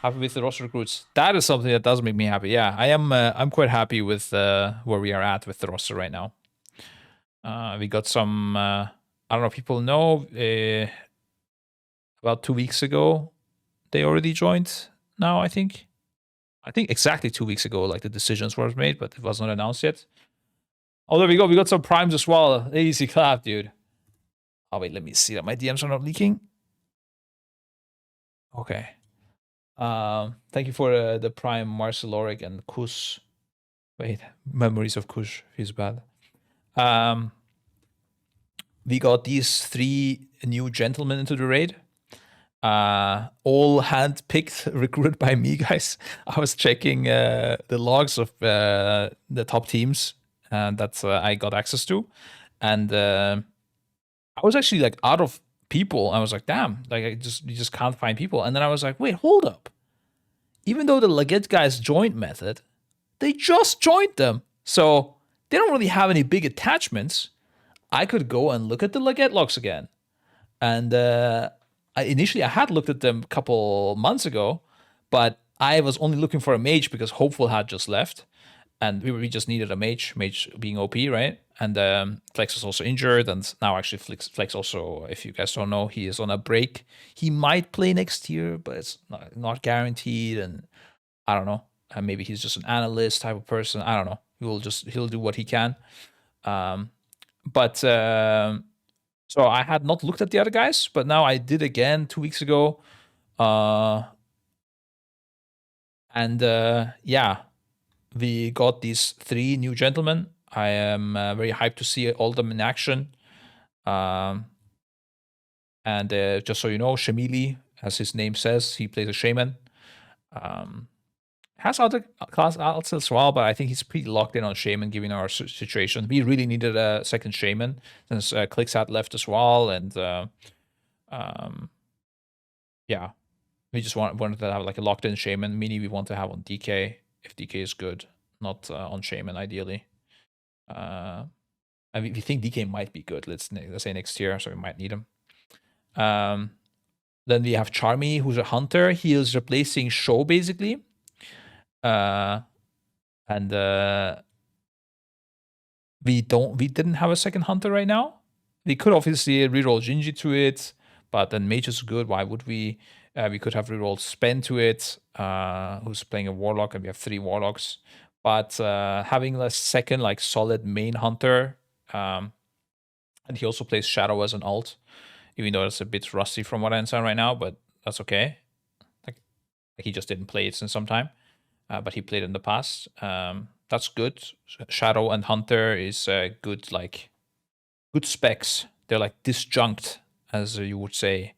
Happy with the roster recruits. That is something that does make me happy. Yeah, I am. I'm quite happy with where we are at with the roster right now. We got some. I don't know if people know. About 2 weeks ago, they already joined. Now I think. I think exactly 2 weeks ago, like the decisions were made, but it was not announced yet. Oh, there we go. We got some primes as well. Easy clap, dude. Oh wait, let me see that my DMs are not leaking. Okay. Thank you for the prime Marceloric and Kus. Wait, memories of Kush feels bad. We got these 3 new gentlemen into the raid. All hand-picked, recruited by me, guys. I was checking the logs of the top teams that I got access to, and I was actually like out of people. I was like, damn, like you just can't find people. And then I was like, wait, hold up. Even though the Legit guys joined Method, they just joined them, so they don't really have any big attachments. I could go and look at the Legit logs again, and initially I had looked at them a couple months ago, but I was only looking for a mage because Hopeful had just left, and we just needed a mage being OP, right? And Flex was also injured, and now actually Flex also, if you guys don't know, he is on a break. He might play next year, but it's not guaranteed, and I don't know. Maybe he's just an analyst type of person. I don't know. He'll do what he can. But so I had not looked at the other guys, but now I did again 2 weeks ago. And yeah, we got these 3 new gentlemen. I am very hyped to see all of them in action. And just so you know, Shamili, as his name says, he plays a shaman. Has other class alts as well, but I think he's pretty locked in on shaman given our situation. We really needed a second shaman since Clicks had left as well, and yeah, we just wanted to have like a locked in shaman. Mini we want to have on DK if DK is good, not on shaman ideally. And we think DK might be good. Let's say next year, so we might need him. Then we have Charmy, who's a hunter. He is replacing Show basically. And we didn't have a second hunter right now. We could obviously reroll Jinji to it, but then Mage is good. Why would we? We could have rerolled Spen to it, who's playing a Warlock, and we have 3 Warlocks. But having a second like solid main hunter, and he also plays Shadow as an alt, even though it's a bit rusty from what I understand right now, but that's okay. Like he just didn't play it in some time. But he played in the past. That's good. Shadow and Hunter is good specs. They're like disjunct, as you would say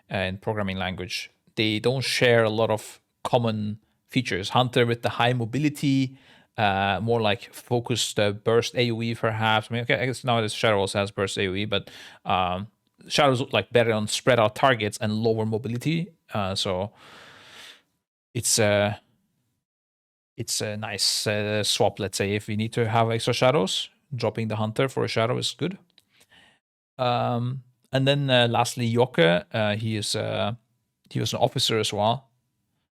in programming language. They don't share a lot of common features. Hunter with the high mobility, more like focused burst AoE perhaps. I mean, okay, I guess nowadays Shadow also has burst AoE, but Shadow's like better on spread out targets and lower mobility. So it's a nice swap, let's say, if we need to have extra shadows. Dropping the hunter for a shadow is good. And then lastly, Yoke. He was an officer as well.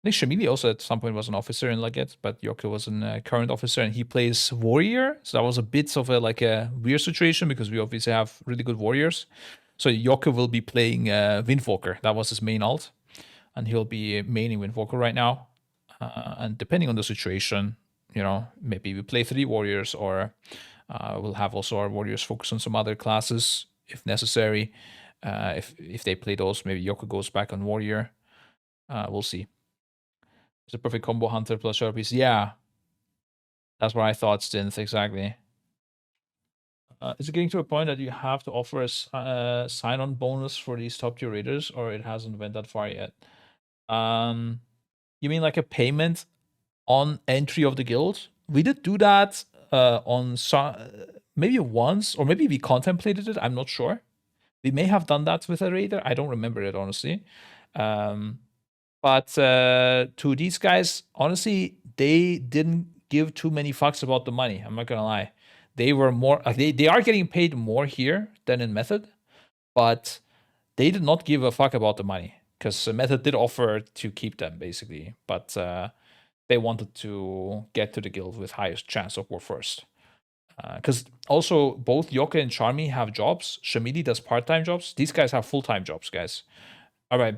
I think Shamili also at some point was an officer in Legit, but Yoke was a current officer, and he plays warrior. So that was a bit of a weird situation because we obviously have really good warriors. So Yoke will be playing Windwalker. That was his main alt, and he'll be maining Windwalker right now. And depending on the situation, maybe we play 3 warriors, or we'll have also our warriors focus on some other classes if necessary. If they play those, maybe Yoko goes back on warrior. We'll see. It's a perfect combo, hunter plus shadow piece. Yeah, that's what I thought, Stinth, exactly. Is it getting to a point that you have to offer a sign-on bonus for these top-tier raiders, or it hasn't went that far yet? You mean like a payment on entry of the guild? We did do that on maybe once, or maybe we contemplated it. I'm not sure. We may have done that with a raider. I don't remember it, honestly. But to these guys, honestly, they didn't give too many fucks about the money. I'm not gonna lie. They were more. They are getting paid more here than in Method, but they did not give a fuck about the money. because Method did offer to keep them basically, but they wanted to get to the guild with highest chance of war first. Because also both Yoke and Charmy have jobs. Shamili does part-time jobs. These guys have full-time jobs, guys. All right,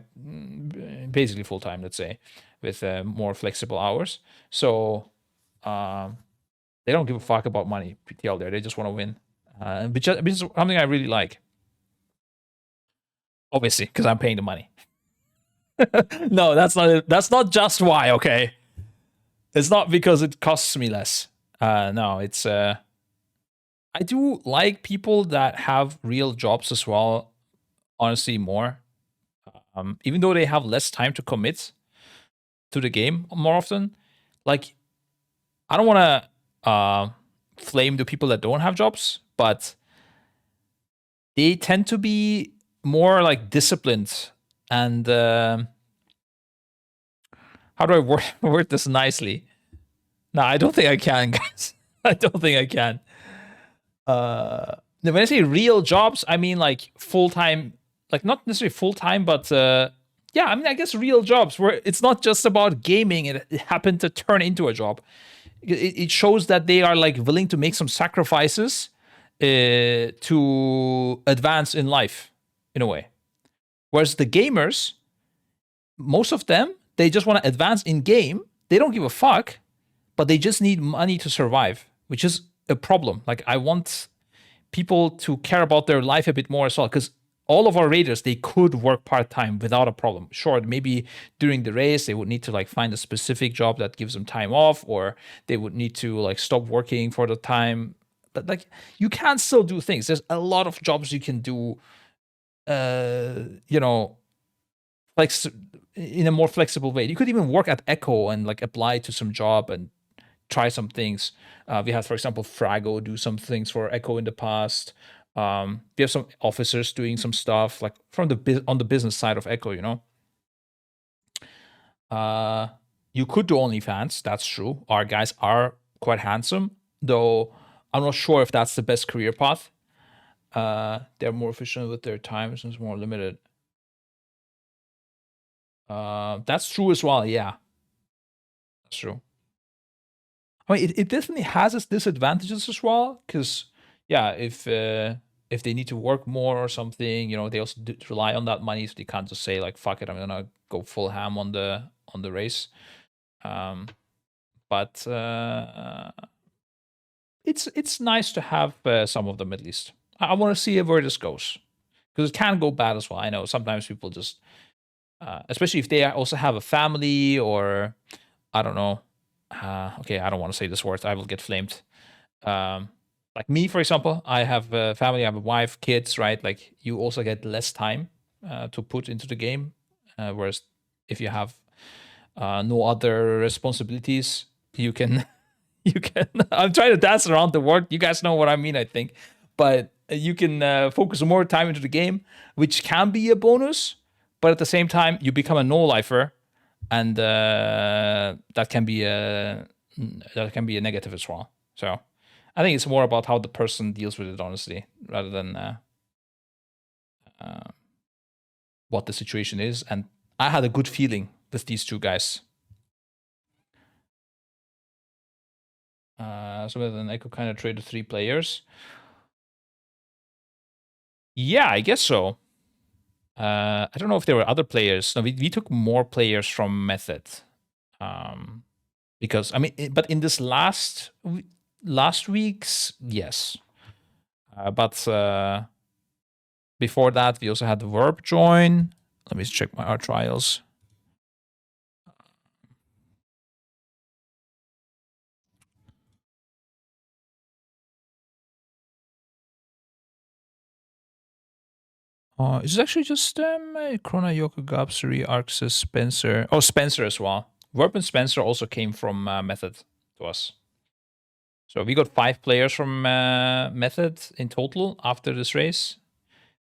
basically full-time, let's say, with more flexible hours. So they don't give a fuck about money, PTL there. They just want to win, which is something I really like. Obviously, because I'm paying the money. No, that's not it. That's not just why, okay? It's not because it costs me less. No, it's I do like people that have real jobs as well, honestly, more. Even though they have less time to commit to the game more often. Like, I don't want to flame the people that don't have jobs, but they tend to be more like disciplined and how do I word this nicely? No, I don't think I can, guys. I don't think I can. When I say real jobs, I mean like full-time, like not necessarily full-time, but yeah, I mean, I guess real jobs where it's not just about gaming. It happened to turn into a job. It shows that they are like willing to make some sacrifices to advance in life in a way. Whereas the gamers, most of them, they just want to advance in game. They don't give a fuck, but they just need money to survive, which is a problem. Like, I want people to care about their life a bit more as well, because all of our raiders, they could work part-time without a problem. Sure, maybe during the race they would need to like find a specific job that gives them time off, or they would need to like stop working for the time, but like you can still do things. There's a lot of jobs you can do, you know, like in a more flexible way. You could even work at Echo and like apply to some job and try some things. We had, for example, Frago do some things for Echo in the past. We have some officers doing some stuff like from on the business side of Echo. You know, you could do OnlyFans. That's true. Our guys are quite handsome, though. I'm not sure if that's the best career path. They're more efficient with their time, and it's more limited. That's true as well. Yeah, that's true. I mean, it definitely has its disadvantages as well, because yeah, if they need to work more or something, you know, they also rely on that money, so they can't just say like, "Fuck it, I'm gonna go full ham on the race." But it's nice to have some of them at least. I want to see where this goes, because it can go bad as well. I know sometimes people just, especially if they also have a family, or I don't know. Okay, I don't want to say this word. I will get flamed. Like me, for example, I have a family, I have a wife, kids, right? Like, you also get less time to put into the game. Whereas if you have no other responsibilities, you can, you can, I'm trying to dance around the word. You guys know what I mean, I think. But you can focus more time into the game, which can be a bonus. But at the same time, you become a no-lifer, and that can be a negative as well. So I think it's more about how the person deals with it, honestly, rather than what the situation is. And I had a good feeling with these two guys. So then I could kind of trade the 3 players. Yeah, I guess so. I don't know if there were other players. No, we took more players from Method. Because I mean, but in this last week's, yes. But before that, we also had the Verb join. Let me check my art trials. Is it actually just Krona, Yoko, Gapsuri, Arxis, Spencer? Oh, Spencer as well. Verb and Spencer also came from Method to us. So we got 5 players from Method in total after this race.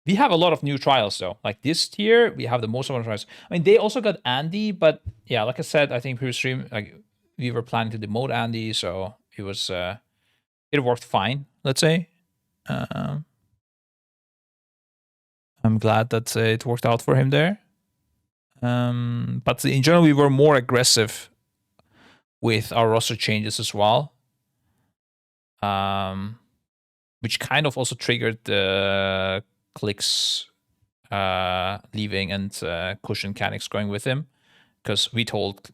We have a lot of new trials though. Like this tier, we have the most amount of trials. I mean, they also got Andy, but yeah, like I said, I think previous stream, like we were planning to demote Andy, so it was it worked fine. Let's say. I'm glad that it worked out for him there. But in general, we were more aggressive with our roster changes as well, which kind of also triggered the clicks leaving and Cushion Canix going with him, because we told,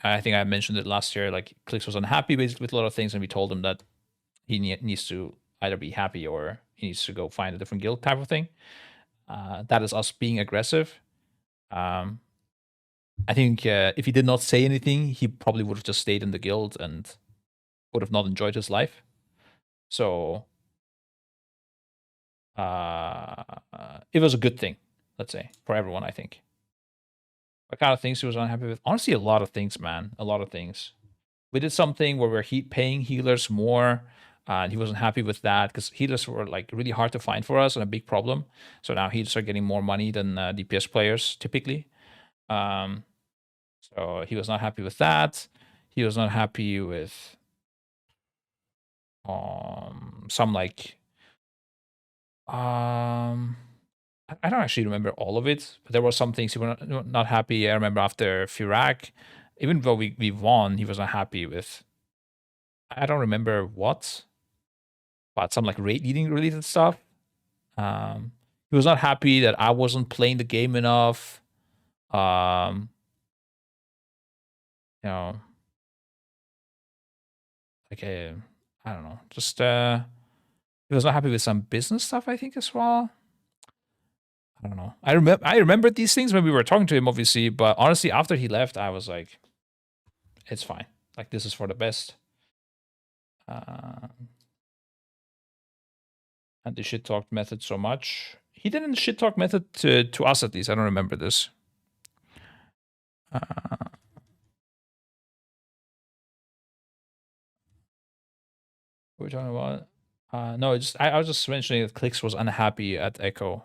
I think I mentioned it last year, like Clicks was unhappy basically with a lot of things, and we told him that he needs to either be happy or he needs to go find a different guild type of thing. That is us being aggressive. I think if he did not say anything, he probably would have just stayed in the guild and would have not enjoyed his life. So it was a good thing, let's say, for everyone, I think. What kind of things he was unhappy with? Honestly, a lot of things, man. A lot of things. We did something where we're paying healers more, and he wasn't happy with that because healers were like really hard to find for us and a big problem. So now healers are getting more money than DPS players typically. So he was not happy with that. He was not happy with some like I don't actually remember all of it, but there were some things he was not happy. I remember after Firak, even though we won, he was not happy with. I don't remember what, but some like rate leading related stuff. He was not happy that I wasn't playing the game enough. You know, like I don't know, just he was not happy with some business stuff, I think, as well. I don't know. I remember these things when we were talking to him, obviously, but honestly, after he left, I was like, it's fine. Like, this is for the best. And the shit talk method so much. He didn't shit talk method to us, at least. I don't remember this. What are we talking about? No, I was just mentioning that Clicks was unhappy at Echo.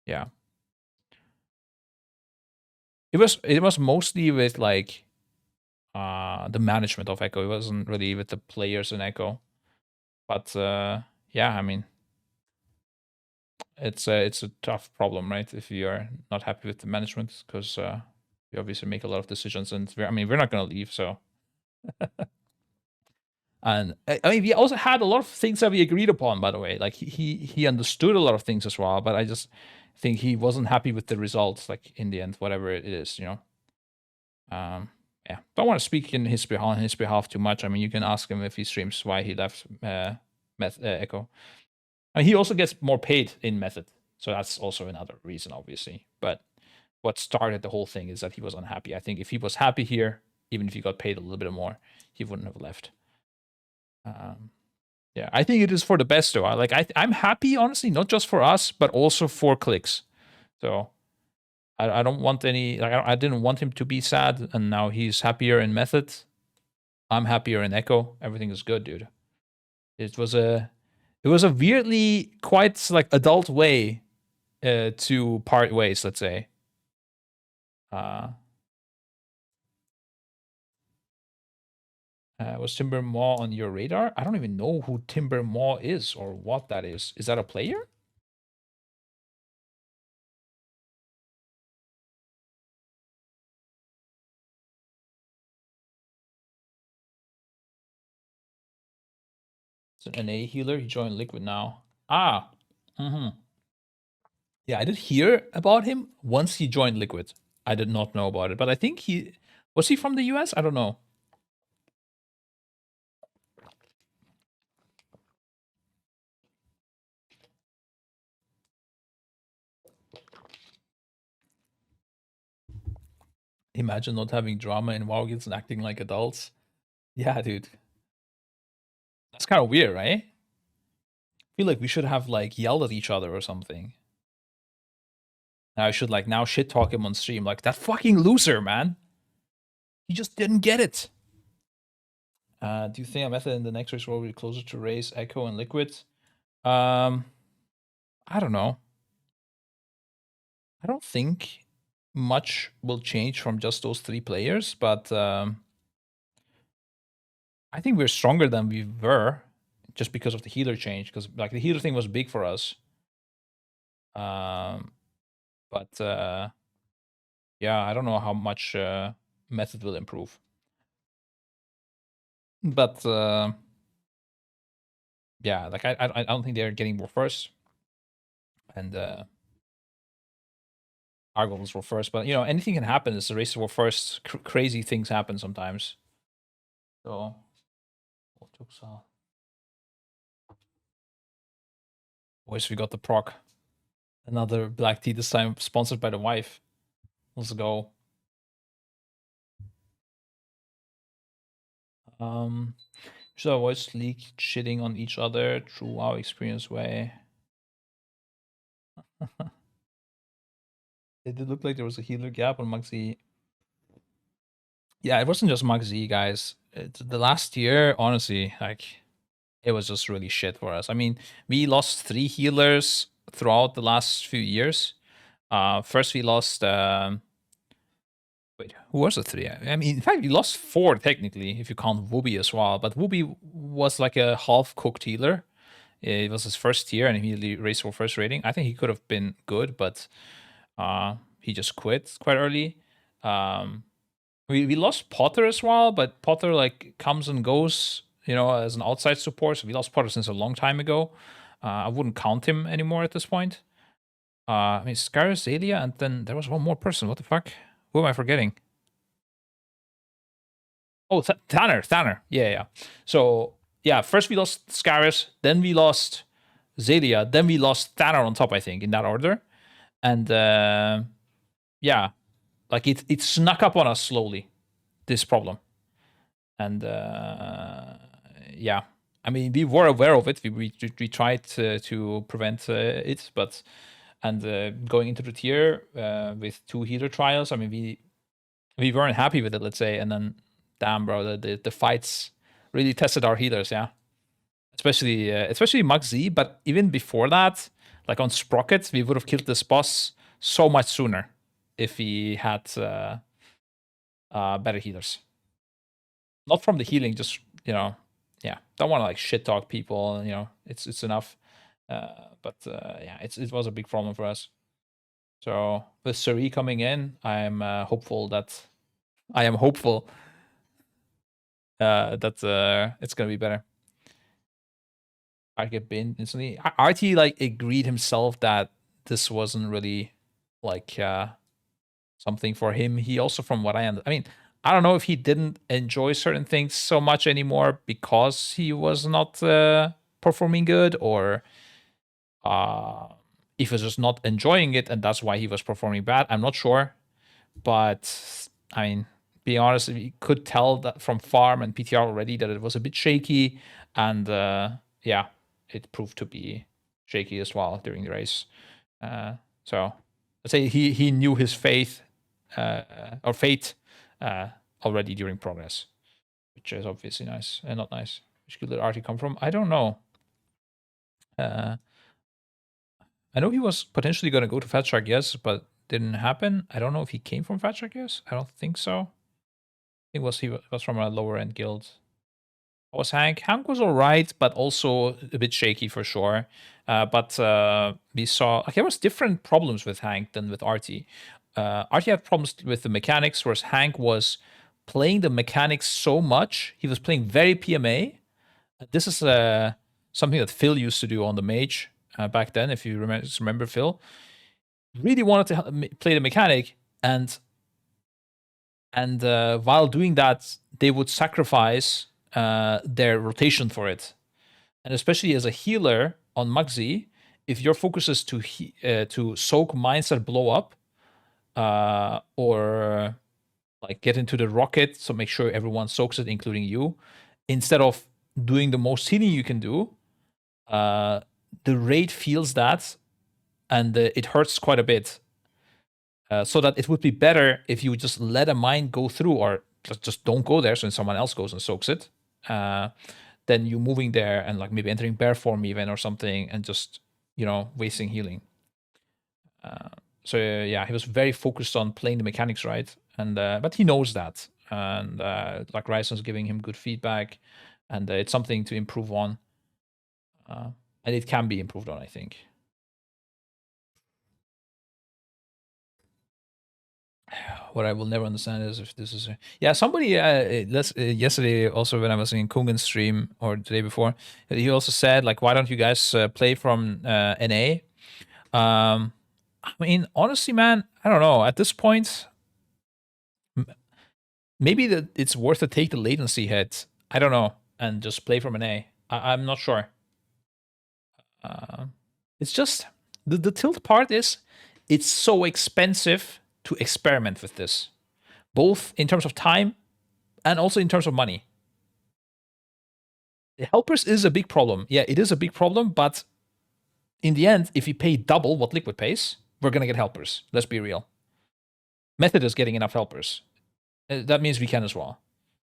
Yeah. It was mostly with like the management of Echo. It wasn't really with the players in Echo. But yeah, I mean, it's a tough problem, right? If you are not happy with the management, because we obviously make a lot of decisions, and we're not gonna leave, so. And I mean, we also had a lot of things that we agreed upon, by the way. Like he understood a lot of things as well, but I just think he wasn't happy with the results. Like in the end, whatever it is, Yeah, don't want to speak in his behalf too much. I mean, you can ask him if he streams why he left Echo. I mean, he also gets more paid in Method, so that's also another reason, obviously. But what started the whole thing is that he was unhappy. I think if he was happy here, even if he got paid a little bit more, he wouldn't have left. Yeah, I think it is for the best though. I'm happy, honestly, not just for us, but also for Clicks. So I don't want any, like, I didn't want him to be sad, and now he's happier in Method. I'm happier in Echo. Everything is good, dude. It was a weirdly quite like adult way to part ways, let's say. Was Timber Maw on your radar? I don't even know who Timber Maw is or what that is. Is that a player? It's an NA healer. He joined Liquid now. Ah. Yeah, I did hear about him once he joined Liquid. I did not know about it, but I think he was he from the US? I don't know. Imagine not having drama in WoW guilds and acting like adults. Yeah, dude. That's kind of weird, right? I feel like we should have like yelled at each other or something. I should like now shit talk him on stream, like that fucking loser, man. He just didn't get it. Do you think a method in the next race will be closer to Raze, Echo, and Liquid? I don't know. I don't think much will change from just those three players, but I think we're stronger than we were just because of the healer change. Because like the healer thing was big for us. But yeah, I don't know how much method will improve. But yeah, like I don't think they're getting more first, and Argos were first. But you know, anything can happen. It's the races were first. Crazy things happen sometimes. So, boys, we got the proc. Another black tea this time, sponsored by the wife. Let's go. So avoid leak shitting on each other through our experience way. It did look like there was a healer gap on Mugsy. Yeah, it wasn't just Mugsy, guys. The last year, honestly, like it was just really shit for us. I mean, we lost 3 healers throughout the last few years. First we lost wait, who was the 3? I mean, in fact, we lost 4 technically, if you count Wooby as well. But Wooby was like a half-cooked healer. It was his first year and immediately raised for first rating. I think he could have been good, but he just quit quite early. We lost Potter as well, but Potter like comes and goes, you know, as an outside support. So we lost Potter since a long time ago. I wouldn't count him anymore at this point. I mean, Scarus, Zalia, and then there was one more person. What the fuck? Who am I forgetting? Oh, Tanner. Yeah. So yeah, first we lost Scarus, then we lost Zalia, then we lost Tanner on top. I think in that order, and yeah, like it snuck up on us slowly. This problem, and yeah, I mean we were aware of it. We tried to prevent it, but and going into the tier with 2 healer trials, I mean we weren't happy with it, let's say, and then damn, bro, the fights really tested our healers, yeah. Especially Mach Z, but even before that, like on Sprocket, we would have killed this boss so much sooner if we had better healers. Not from the healing, just yeah. Don't want to like shit talk people. It's enough. But yeah, it was a big problem for us. So with Suri coming in, I'm hopeful that it's gonna be better. I get binned instantly. RT like agreed himself that this wasn't really like something for him. He also, from what I mean, I don't know if he didn't enjoy certain things so much anymore because he was not performing good, or if he was just not enjoying it and that's why he was performing bad. I'm not sure, but I mean, being honest, we could tell that from farm and PTR already that it was a bit shaky, and yeah, it proved to be shaky as well during the race. So let's say he knew his faith or fate already during progress, which is obviously nice and not nice. Which could did Artie come from? I don't know. I know he was potentially going to go to Fat Shark, yes, but didn't happen. I don't know if he came from Fat Shark, yes. I don't think so. I think he was from a lower end guild. What was Hank? Hank was alright, but also a bit shaky for sure. But we saw like there was different problems with Hank than with Artie. Artie had problems with the mechanics, whereas Hank was playing the mechanics so much. He was playing very PMA. This is something that Phil used to do on the mage back then. If you remember Phil, really wanted to play the mechanic, and while doing that, they would sacrifice their rotation for it. And especially as a healer on Mugsy, if your focus is to soak mindset blow up, or like get into the rocket, so make sure everyone soaks it, including you, instead of doing the most healing you can do, the raid feels that, and it hurts quite a bit. So that it would be better if you just let a mine go through, or just don't go there, so someone else goes and soaks it. Then you moving there and like maybe entering bear form even or something, and just wasting healing. So yeah, he was very focused on playing the mechanics right, and but he knows that, and like Ryson's giving him good feedback, and it's something to improve on, and it can be improved on, I think. What I will never understand is if this is somebody yesterday also when I was in Kungen's stream or the day before, he also said like, why don't you guys play from NA? I mean, honestly, man, I don't know. At this point, maybe that it's worth to take the latency hit. I don't know, and just play from NA. I'm not sure. It's just the tilt part is it's so expensive to experiment with this, both in terms of time and also in terms of money. The helpers is a big problem. Yeah, it is a big problem, but in the end, if you pay double what Liquid pays, we're gonna get helpers. Let's be real. Method is getting enough helpers. That means we can as well.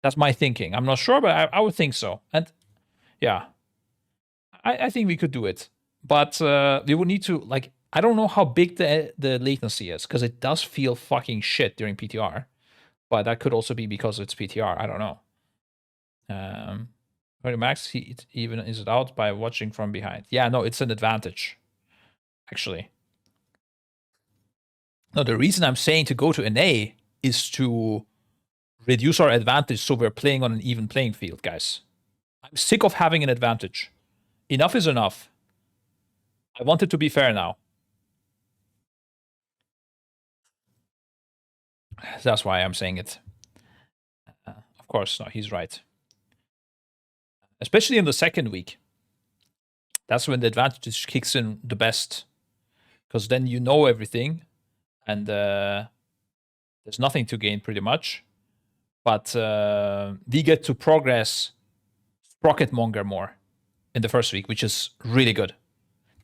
That's my thinking. I'm not sure, but I would think so. And yeah, I think we could do it. But we would need to, like, I don't know how big the latency is, because it does feel fucking shit during PTR. But that could also be because it's PTR. I don't know. Max, he even is it out by watching from behind. Yeah, no, it's an advantage, actually. No, the reason I'm saying to go to NA is to reduce our advantage so we're playing on an even playing field, guys. I'm sick of having an advantage. Enough is enough. I want it to be fair now. That's why I'm saying it. Of course, no, he's right. Especially in the second week. That's when the advantage kicks in the best. Because then you know everything. And there's nothing to gain pretty much. But we get to progress Sprocketmonger more in the first week, which is really good.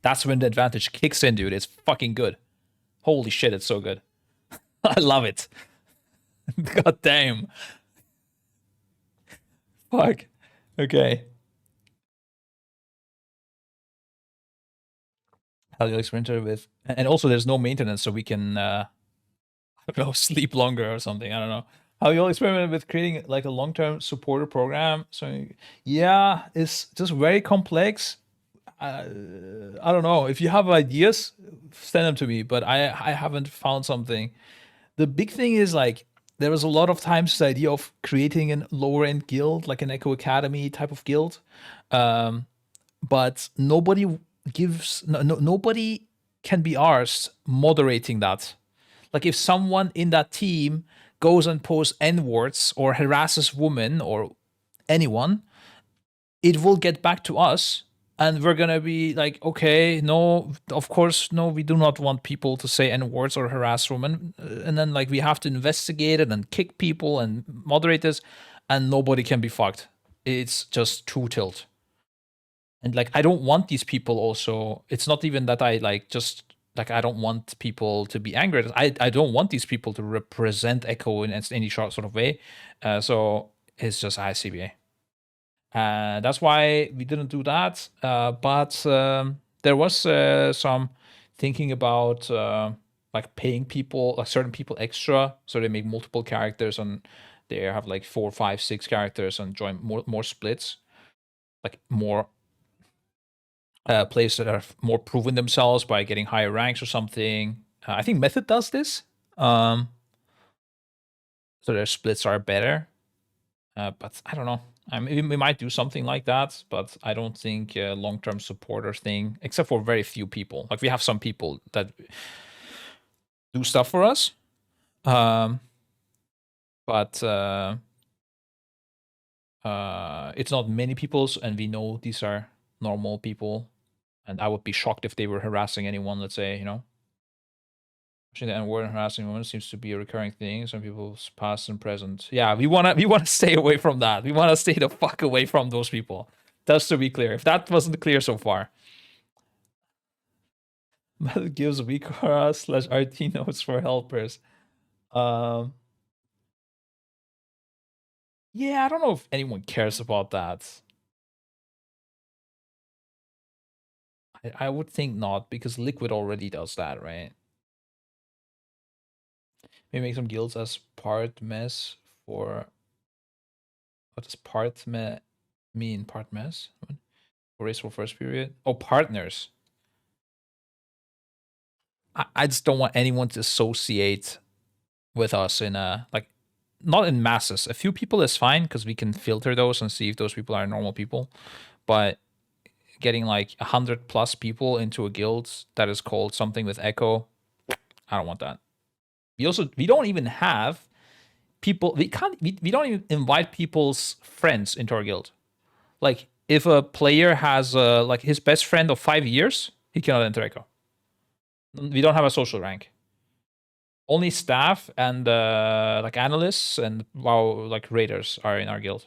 That's when the advantage kicks in, dude. It's fucking good. Holy shit, it's so good. I love it. God damn. Fuck. Okay. Helix Winter with, and also there's no maintenance, so we can, I don't know, sleep longer or something. I don't know. How you all experiment with creating like a long-term supporter program? So yeah, it's just very complex. I don't know. If you have ideas, send them to me. But I haven't found something. The big thing is like there was a lot of times the idea of creating a lower end guild, like an Echo Academy type of guild, but nobody nobody can be arsed moderating that. Like if someone in that team goes and posts n-words or harasses women or anyone, it will get back to us and we're gonna be like, okay, no, of course, no, we do not want people to say n-words or harass women. And then like we have to investigate it and kick people and moderate this, and nobody can be fucked. It's just too tilt. And like I don't want these people also. It's not even that I like just like I don't want people to be angry. I don't want these people to represent Echo in any sort of way. So it's just ICBA. That's why we didn't do that. But there was some thinking about like paying people, like certain people extra, so they make multiple characters and they have like 4, 5, 6 characters and join more splits, like more players that have more proven themselves by getting higher ranks or something. I think Method does this, so their splits are better. But I don't know. I mean, we might do something like that, but I don't think long-term supporter thing, except for very few people. Like we have some people that do stuff for us, but it's not many people, and we know these are normal people. And I would be shocked if they were harassing anyone. Let's say, you know. Actually, the N-word and harassing women seems to be a recurring thing. Some people's past and present. Yeah, we wanna stay away from that. We wanna stay the fuck away from those people. Just to be clear. If that wasn't clear so far. Method gives weak/RT notes for helpers. Yeah, I don't know if anyone cares about that. I would think not, because Liquid already does that, right? Maybe make some guilds as part mess for. What does part mean? Part mess? For race for first period? Oh, partners. I just don't want anyone to associate with us in like not in masses. A few people is fine because we can filter those and see if those people are normal people. But getting like 100+ people into a guild that is called something with echo, I don't want that. We don't even have people. We don't even invite people's friends into our guild. Like if a player has like his best friend of 5 years, he cannot enter echo. We don't have a social rank. Only staff and like analysts and like raiders are in our guild.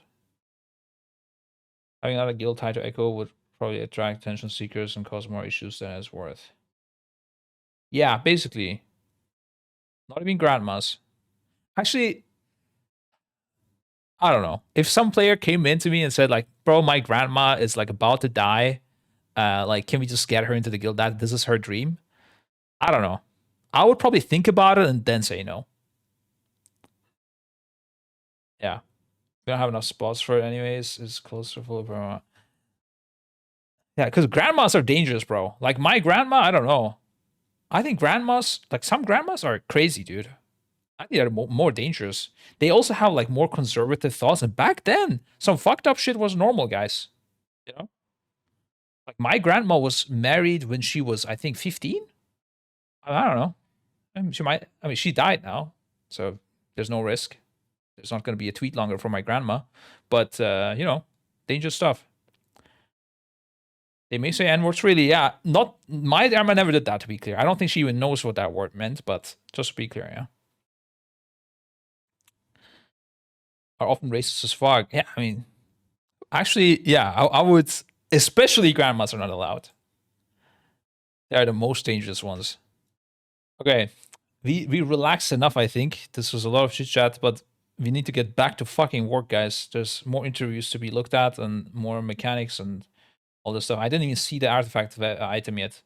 Having another guild tied to echo would probably attract attention seekers and cause more issues than it's worth. Yeah, basically. Not even grandmas. Actually, I don't know. If some player came in to me and said like, "Bro, my grandma is like about to die. Like, can we just get her into the guild? That this is her dream." I don't know. I would probably think about it and then say no. Yeah, we don't have enough spots for it anyways. It's close to full, bro. Yeah, because grandmas are dangerous, bro. Like my grandma, I don't know. I think grandmas, like some grandmas, are crazy, dude. I think they're more dangerous. They also have like more conservative thoughts. And back then, some fucked up shit was normal, guys. You know, like my grandma was married when she was, I think, 15. I don't know. I mean, she might. I mean, she died now, so there's no risk. There's not going to be a tweet longer for my grandma, but you know, dangerous stuff. They may say N words freely. Yeah, not my grandma never did that. To be clear, I don't think she even knows what that word meant. But just to be clear, yeah, are often racist as fuck. Yeah, I mean, actually, yeah, I would. Especially grandmas are not allowed. They are the most dangerous ones. Okay, we relaxed enough. I think this was a lot of chit chat, but we need to get back to fucking work, guys. There's more interviews to be looked at and more mechanics and all this stuff. I didn't even see the artifact item yet.